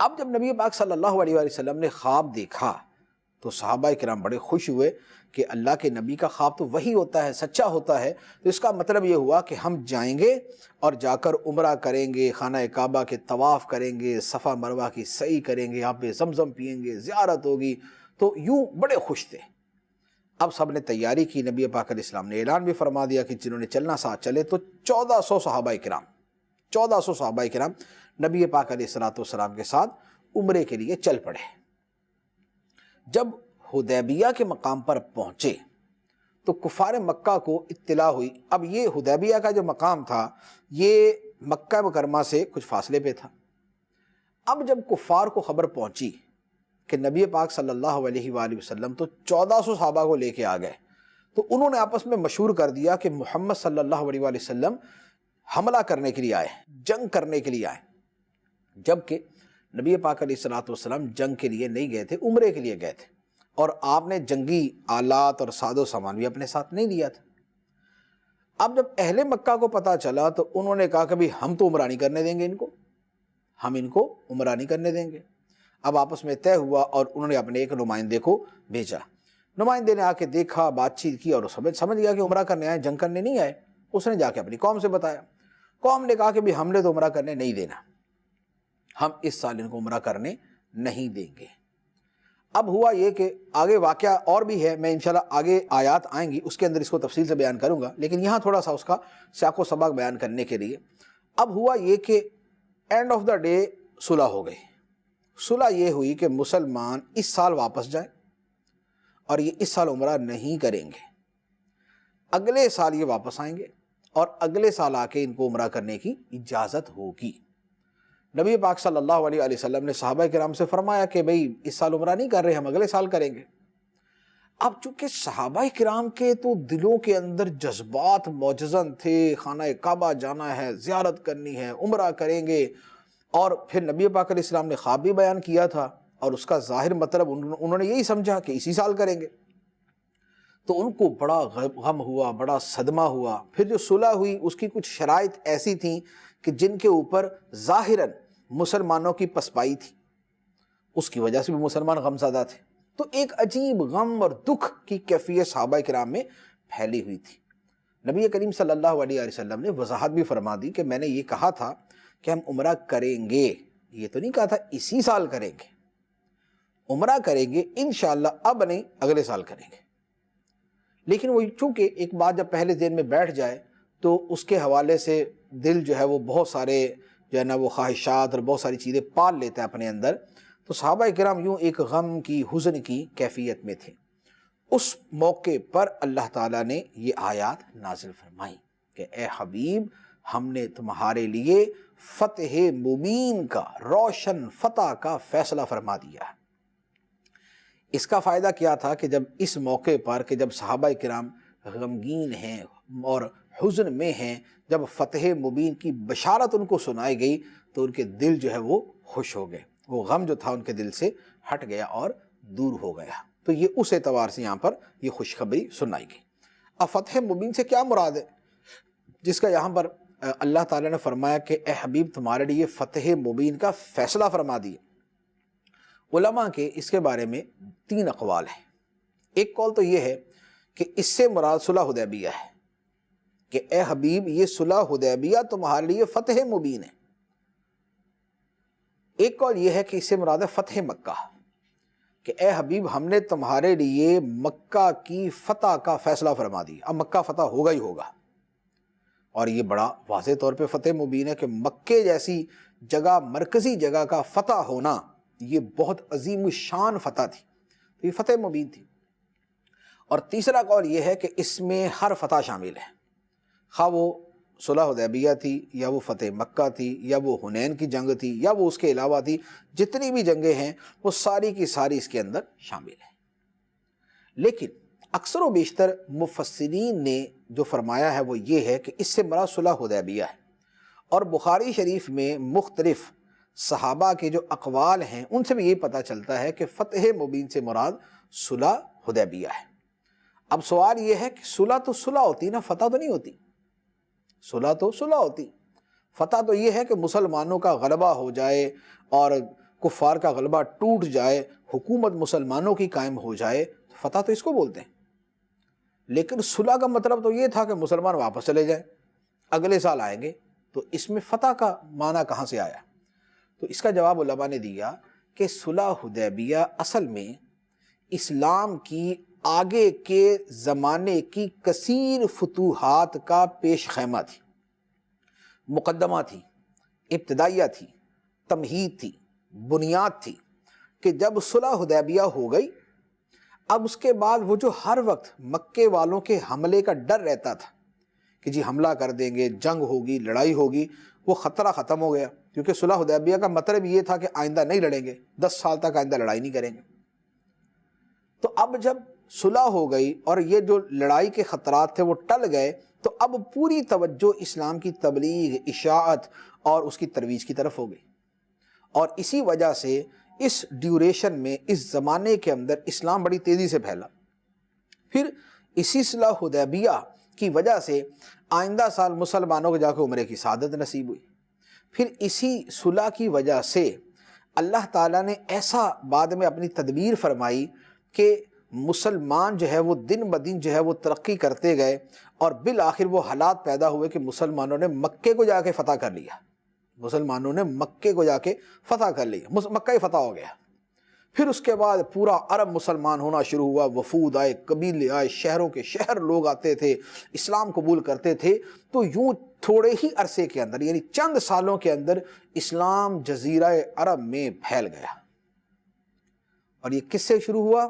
اب جب نبی پاک صلی اللہ علیہ وآلہ وسلم نے خواب دیکھا تو صحابہ کرام بڑے خوش ہوئے کہ اللہ کے نبی کا خواب تو وہی ہوتا ہے، سچا ہوتا ہے. تو اس کا مطلب یہ ہوا کہ ہم جائیں گے اور جا کر عمرہ کریں گے، خانہ کعبہ کے طواف کریں گے، صفا مروہ کی سعی کریں گے، آپ زمزم پیئیں گے، زیارت ہوگی. تو یوں بڑے خوش تھے. اب سب نے تیاری کی. نبی پاک علیہ السلام نے اعلان بھی فرما دیا کہ جنہوں نے چلنا ساتھ چلے. تو 1400 صحابہ کرام نبی پاک علیہ السلام کے ساتھ عمرے کے لیے چل پڑے. جب حدیبیہ کے مقام پر پہنچے تو کفار مکہ کو اطلاع ہوئی. اب یہ حدیبیہ کا جو مقام تھا یہ مکہ مکرمہ سے کچھ فاصلے پہ تھا. اب جب کفار کو خبر پہنچی کہ نبی پاک صلی اللہ علیہ وآلہ وسلم تو 1400 صحابہ کو لے کے آ گئے، تو انہوں نے آپس میں مشور کر دیا کہ محمد صلی اللہ علیہ وآلہ وسلم حملہ کرنے کے لیے آئے، جنگ کرنے کے لیے آئے. جبکہ نبی پاک علیہ الصلوۃ والسلام جنگ کے لیے نہیں گئے تھے، عمرے کے لیے گئے تھے، اور آپ نے جنگی آلات اور ساز و سامان بھی اپنے ساتھ نہیں لیا تھا. اب جب اہل مکہ کو پتہ چلا تو انہوں نے کہا کہ بھی ہم تو عمرہ نہیں کرنے دیں گے، ہم ان کو عمرہ نہیں کرنے دیں گے. اب آپس میں طے ہوا اور انہوں نے اپنے ایک نمائندے کو بھیجا. نمائندے نے آ کے دیکھا، بات چیت کی، اور سمجھ گیا کہ عمرہ کرنے آئے، جنگ کرنے نہیں آئے. اس نے جا کے اپنی قوم سے بتایا. قوم نے کہا کہ بھی ہم نے تو عمرہ کرنے نہیں دینا، ہم اس سال ان کو عمرہ کرنے نہیں دیں گے. اب ہوا یہ کہ آگے واقعہ اور بھی ہے، میں انشاءاللہ آگے آیات آئیں گی اس کے اندر اس کو تفصیل سے بیان کروں گا، لیکن یہاں تھوڑا سا اس کا سیاق و سباق بیان کرنے کے لیے. اب ہوا یہ کہ اینڈ آف دا ڈے صلح ہو گئی. صلح یہ ہوئی کہ مسلمان اس سال واپس جائیں اور یہ اس سال عمرہ نہیں کریں گے، اگلے سال یہ واپس آئیں گے اور اگلے سال آ کے ان کو عمرہ کرنے کی اجازت ہوگی. نبی پاک صلی اللہ علیہ وسلم نے صحابہ کرام سے فرمایا کہ بھئی اس سال عمرہ نہیں کر رہے، ہم اگلے سال کریں گے. اب چونکہ صحابہ کرام کے تو دلوں کے اندر جذبات موجزن تھے، خانہ کعبہ جانا ہے، زیارت کرنی ہے، عمرہ کریں گے، اور پھر نبی پاک علیہ السلام نے خواب بھی بیان کیا تھا اور اس کا ظاہر مطلب انہوں نے یہی سمجھا کہ اسی سال کریں گے. تو ان کو بڑا غم ہوا، بڑا صدمہ ہوا. پھر جو صلح ہوئی اس کی کچھ شرائط ایسی تھیں کہ جن کے اوپر ظاہراً مسلمانوں کی پسپائی تھی، اس کی وجہ سے بھی مسلمان غم زدہ تھے. تو ایک عجیب غم اور دکھ کی کیفیت صحابہ کرام میں پھیلی ہوئی تھی. نبی کریم صلی اللہ علیہ وسلم نے وضاحت بھی فرما دی کہ میں نے یہ کہا تھا کہ ہم عمرہ کریں گے، یہ تو نہیں کہا تھا اسی سال کریں گے. عمرہ کریں گے انشاءاللہ، اب نہیں اگلے سال کریں گے. لیکن وہ چونکہ ایک بات جب پہلے ذہن میں بیٹھ جائے تو اس کے حوالے سے دل جو ہے وہ بہت سارے جو ہے نا وہ خواہشات اور بہت ساری چیزیں پال لیتا ہے اپنے اندر. تو صحابہ کرام یوں ایک غم کی، حزن کی کیفیت میں تھے. اس موقع پر اللہ تعالیٰ نے یہ آیات نازل فرمائی کہ اے حبیب، ہم نے تمہارے لیے فتح مبین کا، روشن فتح کا فیصلہ فرما دیا. اس کا فائدہ کیا تھا کہ جب اس موقع پر کہ جب صحابہ کرام غمگین ہیں اور حزن میں ہیں، جب فتح مبین کی بشارت ان کو سنائی گئی تو ان کے دل جو ہے وہ خوش ہو گئے، وہ غم جو تھا ان کے دل سے ہٹ گیا اور دور ہو گیا. تو یہ اس اعتبار سے یہاں پر یہ خوشخبری سنائی گئی. اب فتح مبین سے کیا مراد ہے، جس کا یہاں پر اللہ تعالیٰ نے فرمایا کہ اے حبیب تمہارے لیے فتح مبین کا فیصلہ فرما دیا. علماء کے اس کے بارے میں 3 اقوال ہیں. ایک قول تو یہ ہے کہ اس سے مراد صلح حدیبیہ ہے، کہ اے حبیب یہ صلح حدیبیہ تمہارے لیے فتح مبین ہے. ایک قول یہ ہے کہ اس سے مراد ہے فتح مکہ، کہ اے حبیب ہم نے تمہارے لیے مکہ کی فتح کا فیصلہ فرما دیا، اب مکہ فتح ہوگا ہی ہوگا. اور یہ بڑا واضح طور پہ فتح مبین ہے کہ مکے جیسی جگہ، مرکزی جگہ کا فتح ہونا یہ بہت عظیم الشان فتح تھی، تو یہ فتح مبین تھی. اور تیسرا قول یہ ہے کہ اس میں ہر فتح شامل ہے، خواہ وہ صلح حدیبیہ تھی یا وہ فتح مکہ تھی یا وہ حنین کی جنگ تھی یا وہ اس کے علاوہ تھی، جتنی بھی جنگیں ہیں وہ ساری کی ساری اس کے اندر شامل ہیں. لیکن اکثر و بیشتر مفسرین نے جو فرمایا ہے وہ یہ ہے کہ اس سے مراد صلح حدیبیہ ہے. اور بخاری شریف میں مختلف صحابہ کے جو اقوال ہیں ان سے بھی یہ پتہ چلتا ہے کہ فتح مبین سے مراد صلح حدیبیہ ہے. اب سوال یہ ہے کہ صلح تو صلح ہوتی نا، فتح تو نہیں ہوتی. صلح تو صلح ہوتی، فتح تو یہ ہے کہ مسلمانوں کا غلبہ ہو جائے اور کفار کا غلبہ ٹوٹ جائے، حکومت مسلمانوں کی قائم ہو جائے، فتح تو اس کو بولتے ہیں. لیکن صلح کا مطلب تو یہ تھا کہ مسلمان واپس چلے جائیں، اگلے سال آئیں گے. تو اس میں فتح کا معنی کہاں سے آیا؟ تو اس کا جواب علماء نے دیا کہ صلح حدیبیہ اصل میں اسلام کی آگے کے زمانے کی کثیر فتوحات کا پیش خیمہ تھی، مقدمہ تھی، ابتدائیہ تھی، تمہید تھی، بنیاد تھی، کہ جب صلح حدیبیہ ہو گئی اب اس کے بعد وہ جو ہر وقت مکے والوں کے حملے کا ڈر رہتا تھا کہ جی حملہ کر دیں گے، جنگ ہوگی، لڑائی ہوگی، وہ خطرہ ختم ہو گیا، کیونکہ صلح حدیبیہ کا مطلب یہ تھا کہ آئندہ نہیں لڑیں گے، 10 سال تک آئندہ لڑائی نہیں کریں گے۔ تو اب جب صلح ہو گئی اور یہ جو لڑائی کے خطرات تھے وہ ٹل گئے، تو اب پوری توجہ اسلام کی تبلیغ، اشاعت اور اس کی ترویج کی طرف ہو گئی، اور اسی وجہ سے اس ڈیوریشن میں، اس زمانے کے اندر اسلام بڑی تیزی سے پھیلا۔ پھر اسی صلح حدیبیہ کی وجہ سے آئندہ سال مسلمانوں کو جا کے عمرے کی سعادت نصیب ہوئی۔ پھر اسی صلح کی وجہ سے اللہ تعالیٰ نے ایسا بعد میں اپنی تدبیر فرمائی کہ مسلمان جو ہے وہ دن بدن جو ہے وہ ترقی کرتے گئے، اور بالآخر وہ حالات پیدا ہوئے کہ مسلمانوں نے مکے کو جا کے فتح کر لیا، مسلمانوں نے مکے کو جا کے فتح کر لیا، مکہ ہی فتح ہو گیا۔ پھر اس کے بعد پورا عرب مسلمان ہونا شروع ہوا، وفود آئے، قبیلے آئے، شہروں کے شہر لوگ آتے تھے، اسلام قبول کرتے تھے۔ تو یوں تھوڑے ہی عرصے کے اندر، یعنی چند سالوں کے اندر، اسلام جزیرہ عرب میں پھیل گیا۔ اور یہ کس سے شروع ہوا؟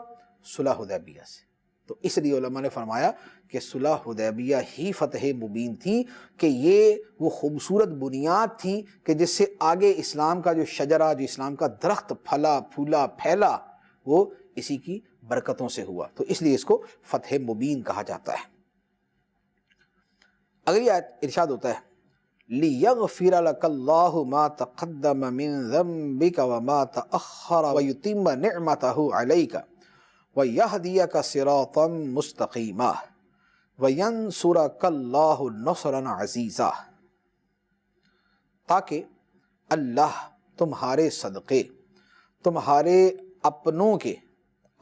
صلح حدیبیہ سے۔ تو اس لیے علماء نے فرمایا کہ صلح حدیبیہ ہی فتح مبین تھی، کہ یہ وہ خوبصورت بنیاد تھی کہ جس سے آگے اسلام کا جو شجرہ، جو اسلام کا درخت پھلا پھولا پھیلا، وہ اسی کی برکتوں سے ہوا۔ تو اس لیے اس کو فتح مبین کہا جاتا ہے۔ اگلی آیت ارشاد ہوتا ہے لِيَغْفِرَ لَكَ اللَّهُ مَا تَقَدَّمَ مِن ذَنبِكَ وَمَا تَأَخَّرَ وَيُتِمَّ نِعْمَتَهُ عَلَيْكَ وَيَهْدِيَكَ صِرَاطًا مُسْتَقِيمًا وَيَنْصُرَكَ اللَّهُ نَصْرًا عَزِيزًا، تاکہ اللہ تمہارے صدقے، تمہارے اپنوں کے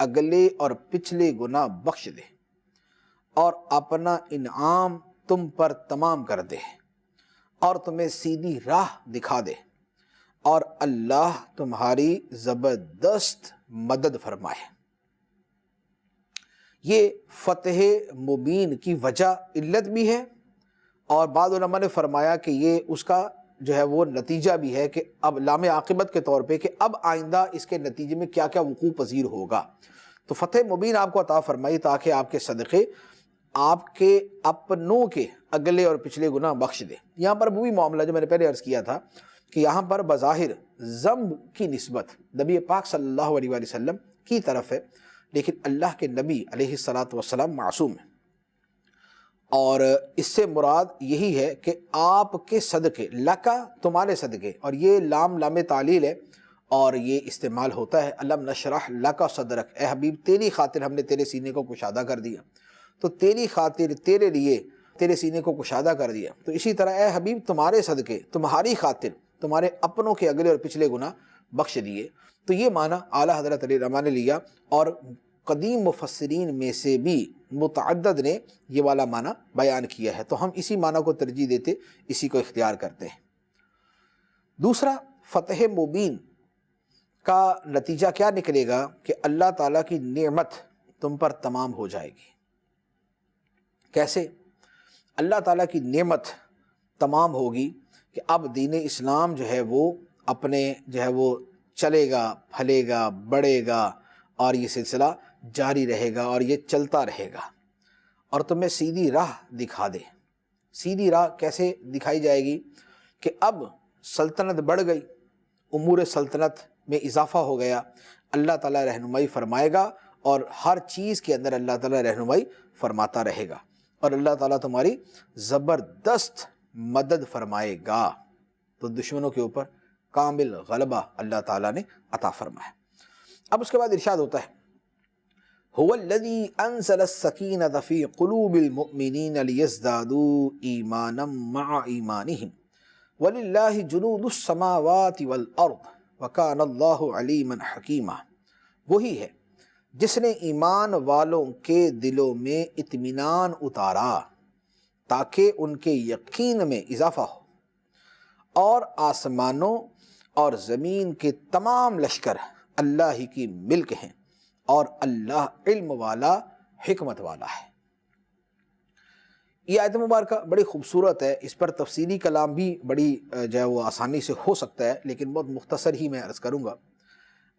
اگلے اور پچھلے گناہ بخش دے، اور اپنا انعام تم پر تمام کر دے، اور تمہیں سیدھی راہ دکھا دے، اور اللہ تمہاری زبردست مدد فرمائے۔ یہ فتح مبین کی وجہ علت بھی ہے، اور بعض علماء نے فرمایا کہ یہ اس کا جو ہے وہ نتیجہ بھی ہے، کہ اب لام عاقبت کے طور پہ کہ اب آئندہ اس کے نتیجے میں کیا کیا وقوع پذیر ہوگا۔ تو فتح مبین آپ کو عطا فرمائی تاکہ آپ کے صدقے آپ کے اپنوں کے اگلے اور پچھلے گناہ بخش دے۔ یہاں پر وہی معاملہ جو میں نے پہلے عرض کیا تھا کہ یہاں پر بظاہر ذنب کی نسبت نبی پاک صلی اللہ علیہ وآلہ وسلم کی طرف ہے، لیکن اللہ کے نبی علیہ الصلاۃ والسلام معصوم ہیں، اور اس سے مراد یہی ہے کہ آپ کے صدقے، لکا تمہارے صدقے، اور یہ لام لام تعلیل ہے، اور یہ استعمال ہوتا ہے علم نشرح لکا صدرک، اے حبیب تیری خاطر ہم نے تیرے سینے کو کشادہ کر دیا، تو تیری خاطر، تیرے لیے تیرے سینے کو کشادہ کر دیا۔ تو اسی طرح اے حبیب تمہارے صدقے، تمہاری خاطر تمہارے اپنوں کے اگلے اور پچھلے گناہ بخش دیے۔ تو یہ معنی اعلیٰ حضرت علی رحمہ نے لیا، اور قدیم مفسرین میں سے بھی متعدد نے یہ والا معنی بیان کیا ہے، تو ہم اسی معنی کو ترجیح دیتے، اسی کو اختیار کرتے ہیں۔ دوسرا، فتح مبین کا نتیجہ کیا نکلے گا کہ اللہ تعالیٰ کی نعمت تم پر تمام ہو جائے گی۔ کیسے؟ اللہ تعالیٰ کی نعمت تمام ہوگی کہ اب دین اسلام جو ہے وہ اپنے جو ہے وہ چلے گا، پھلے گا، بڑھے گا، اور یہ سلسلہ جاری رہے گا، اور یہ چلتا رہے گا، اور تمہیں سیدھی راہ دکھا دے۔ سیدھی راہ کیسے دکھائی جائے گی؟ کہ اب سلطنت بڑھ گئی، امور سلطنت میں اضافہ ہو گیا، اللہ تعالیٰ رہنمائی فرمائے گا، اور ہر چیز کے اندر اللہ تعالیٰ رہنمائی فرماتا رہے گا، اور اللہ تعالیٰ تمہاری زبردست مدد فرمائے گا۔ تو دشمنوں کے اوپر کامل غلبہ اللہ تعالیٰ نے عطا فرمایا۔ اب اس کے بعد ارشاد ہوتا ہے هو الذي انزل السکینۃ فی قلوب المؤمنین لیزدادوا ایمانا مع ایمانہم وللہ جنود السماوات والارض وکان اللہ علیما حکیما۔ وہی ہے جس نے ایمان والوں کے دلوں میں اطمینان اتارا تاکہ ان کے یقین میں اضافہ ہو، اور آسمانوں اور زمین کے تمام لشکر اللہ ہی کی ملک ہیں، اور اللہ علم والا، حکمت والا ہے۔ یہ آیت مبارکہ بڑی خوبصورت ہے، اس پر تفصیلی کلام بھی بڑی جو ہے وہ آسانی سے ہو سکتا ہے، لیکن بہت مختصر ہی میں عرض کروں گا۔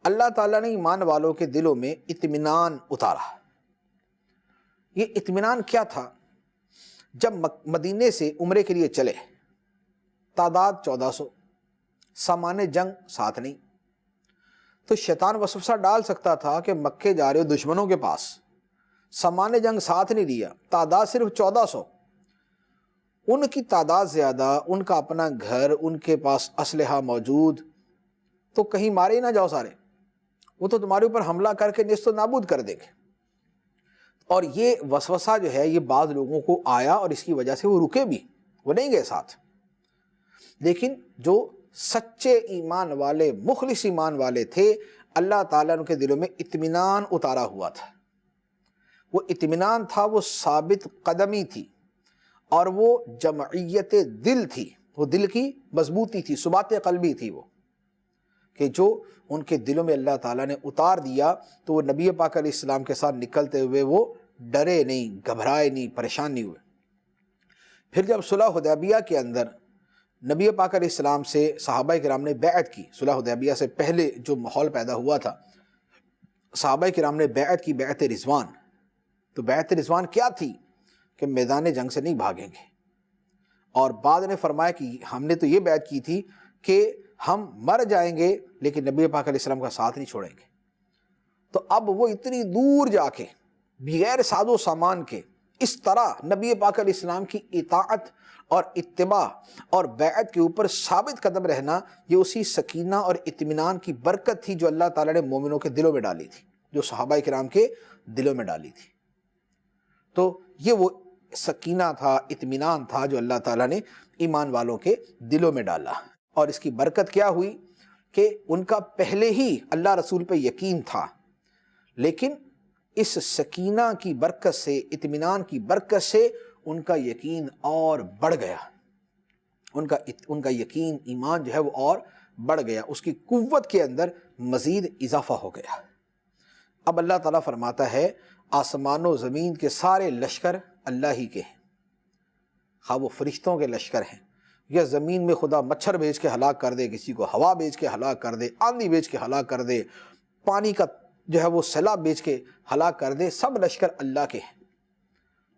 اللہ تعالیٰ نے ایمان والوں کے دلوں میں اطمینان اتارا۔ یہ اطمینان کیا تھا؟ جب مدینے سے عمرے کے لیے چلے، تعداد 1400، سامان جنگ ساتھ نہیں، تو شیطان وسوسہ ڈال سکتا تھا کہ مکے جا رہے ہو دشمنوں کے پاس، سامان جنگ ساتھ نہیں لیا، تعداد صرف 1400، ان کی تعداد زیادہ، ان کا اپنا گھر، ان کے پاس اسلحہ موجود، تو کہیں مارے ہی نہ جاؤ سارے، وہ تو تمہارے اوپر حملہ کر کے نیست و نابود کر دیں گے۔ اور یہ وسوسہ جو ہے یہ بعض لوگوں کو آیا اور اس کی وجہ سے وہ رکے بھی، وہ نہیں گئے ساتھ۔ لیکن جو سچے ایمان والے، مخلص ایمان والے تھے، اللہ تعالیٰ نے ان کے دلوں میں اطمینان اتارا ہوا تھا۔ وہ اطمینان تھا، وہ ثابت قدمی تھی، اور وہ جمعیت دل تھی، وہ دل کی مضبوطی تھی، ثبات قلبی تھی، وہ کہ جو ان کے دلوں میں اللہ تعالیٰ نے اتار دیا، تو وہ نبی پاک علیہ السلام کے ساتھ نکلتے ہوئے وہ ڈرے نہیں، گھبرائے نہیں، پریشان نہیں ہوئے۔ پھر جب صلح حدیبیہ کے اندر نبی پاک علیہ السلام سے صحابہ کرام نے بیعت کی، صلح حدیبیہ سے پہلے جو ماحول پیدا ہوا تھا، صحابہ کرام نے بیعت کی، بیعت رضوان۔ تو بیعت رضوان کیا تھی؟ کہ میدان جنگ سے نہیں بھاگیں گے، اور بعد نے فرمایا کہ ہم نے تو یہ بیعت کی تھی کہ ہم مر جائیں گے لیکن نبی پاک علیہ السلام کا ساتھ نہیں چھوڑیں گے۔ تو اب وہ اتنی دور جا کے بغیر ساز و سامان کے اس طرح نبی پاک علیہ السلام کی اطاعت اور اتباع اور بیعت کے اوپر ثابت قدم رہنا، یہ اسی سکینہ اور اطمینان کی برکت تھی جو اللہ تعالیٰ نے مومنوں کے دلوں میں ڈالی تھی، جو صحابہ کرام کے دلوں میں ڈالی تھی۔ تو یہ وہ سکینہ تھا، اطمینان تھا جو اللہ تعالیٰ نے ایمان والوں کے دلوں میں ڈالا۔ اور اس کی برکت کیا ہوئی کہ ان کا پہلے ہی اللہ رسول پہ یقین تھا، لیکن اس سکینہ کی برکت سے، اطمینان کی برکت سے ان کا یقین اور بڑھ گیا، ان کا یقین، ایمان جو ہے وہ اور بڑھ گیا، اس کی قوت کے اندر مزید اضافہ ہو گیا۔ اب اللہ تعالیٰ فرماتا ہے آسمان و زمین کے سارے لشکر اللہ ہی کے ہیں، خواہ وہ فرشتوں کے لشکر ہیں، یا زمین میں خدا مچھر بھیج کے ہلاک کر دے، کسی کو ہوا بھیج کے ہلاک کر دے، آندھی بھیج کے ہلاک کر دے، پانی کا جو ہے وہ سیلاب بھیج کے ہلاک کر دے، سب لشکر اللہ کے ہیں۔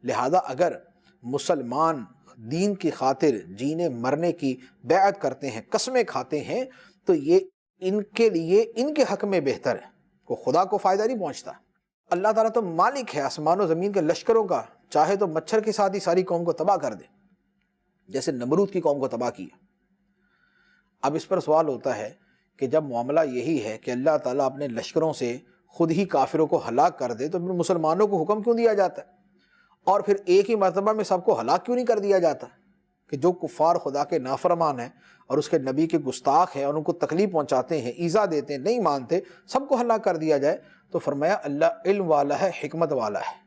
لہذا اگر مسلمان دین کی خاطر جینے مرنے کی بیعت کرتے ہیں، قسمیں کھاتے ہیں، تو یہ ان کے لیے، ان کے حق میں بہتر ہے، کو خدا کو فائدہ نہیں پہنچتا۔ اللہ تعالیٰ تو مالک ہے آسمان و زمین کے لشکروں کا، چاہے تو مچھر کے ساتھ ہی ساری قوم کو تباہ کر دے، جیسے نمرود کی قوم کو تباہ کیا۔ اب اس پر سوال ہوتا ہے کہ جب معاملہ یہی ہے کہ اللہ تعالیٰ اپنے لشکروں سے خود ہی کافروں کو ہلاک کر دے، تو پھر مسلمانوں کو حکم کیوں دیا جاتا ہے؟ اور پھر ایک ہی مرتبہ میں سب کو ہلاک کیوں نہیں کر دیا جاتا کہ جو کفار خدا کے نافرمان ہیں اور اس کے نبی کے گستاخ ہیں اور ان کو تکلیف پہنچاتے ہیں، ایذا دیتے ہیں، نہیں مانتے، سب کو ہلاک کر دیا جائے؟ تو فرمایا اللہ علم والا ہے، حکمت والا ہے،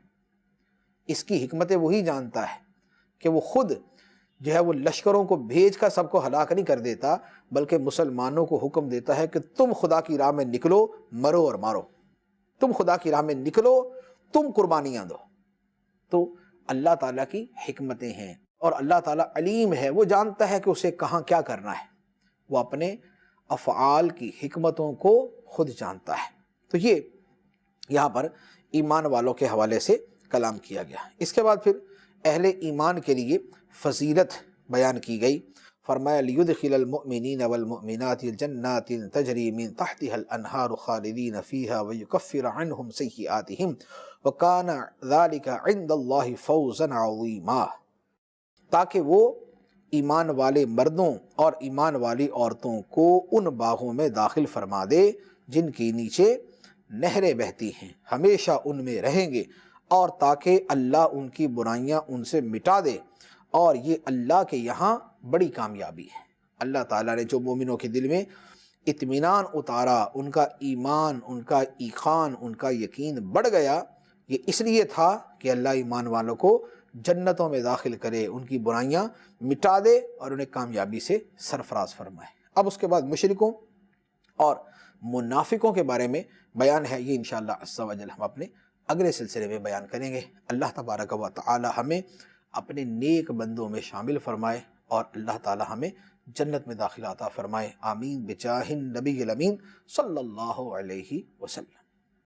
اس کی حکمت وہی جانتا ہے کہ وہ خود جو ہے وہ لشکروں کو بھیج کر سب کو ہلاک نہیں کر دیتا، بلکہ مسلمانوں کو حکم دیتا ہے کہ تم خدا کی راہ میں نکلو، مرو اور مارو، تم خدا کی راہ میں نکلو، تم قربانیاں دو۔ تو اللہ تعالیٰ کی حکمتیں ہیں، اور اللہ تعالیٰ علیم ہے، وہ جانتا ہے کہ اسے کہاں کیا کرنا ہے، وہ اپنے افعال کی حکمتوں کو خود جانتا ہے۔ تو یہ یہاں پر ایمان والوں کے حوالے سے کلام کیا گیا۔ اس کے بعد پھر اہل ایمان کے لیے فضیلت بیان کی گئی۔ فرمایا لِيُدْخِلَ الْمُؤْمِنِينَ وَالْمُؤْمِنَاتِ الْجَنَّاتِ تَجْرِي مِن تَحْتِهَا الْأَنْهَارُ خَالِدِينَ فِيهَا وَيُكَفِّرَ عَنْهُمْ سَيِّئَاتِهِمْ وَكَانَ ذَلِكَ عِنْدَ اللَّهِ فَوْزًا عَظِيمًا، تاکہ وہ ایمان والے مردوں اور ایمان والی عورتوں کو ان باغوں میں داخل فرما دے جن کے نیچے نہریں بہتی ہیں، ہمیشہ ان میں رہیں گے، اور تاکہ اللہ ان کی برائیاں ان سے مٹا دے، اور یہ اللہ کے یہاں بڑی کامیابی ہے۔ اللہ تعالیٰ نے جو مومنوں کے دل میں اطمینان اتارا، ان کا ایمان، ان کا ایقان، ان کا یقین بڑھ گیا، یہ اس لیے تھا کہ اللہ ایمان والوں کو جنتوں میں داخل کرے، ان کی برائیاں مٹا دے اور انہیں کامیابی سے سرفراز فرمائے۔ اب اس کے بعد مشرکوں اور منافقوں کے بارے میں بیان ہے، یہ انشاءاللہ عز و جل ہم اپنے اگلے سلسلے میں بیان کریں گے۔ اللہ تبارک و تعالی ہمیں اپنے نیک بندوں میں شامل فرمائے، اور اللہ تعالی ہمیں جنت میں داخلہ عطا فرمائے، آمین بجاہ النبی الامین صلی اللہ علیہ وسلم۔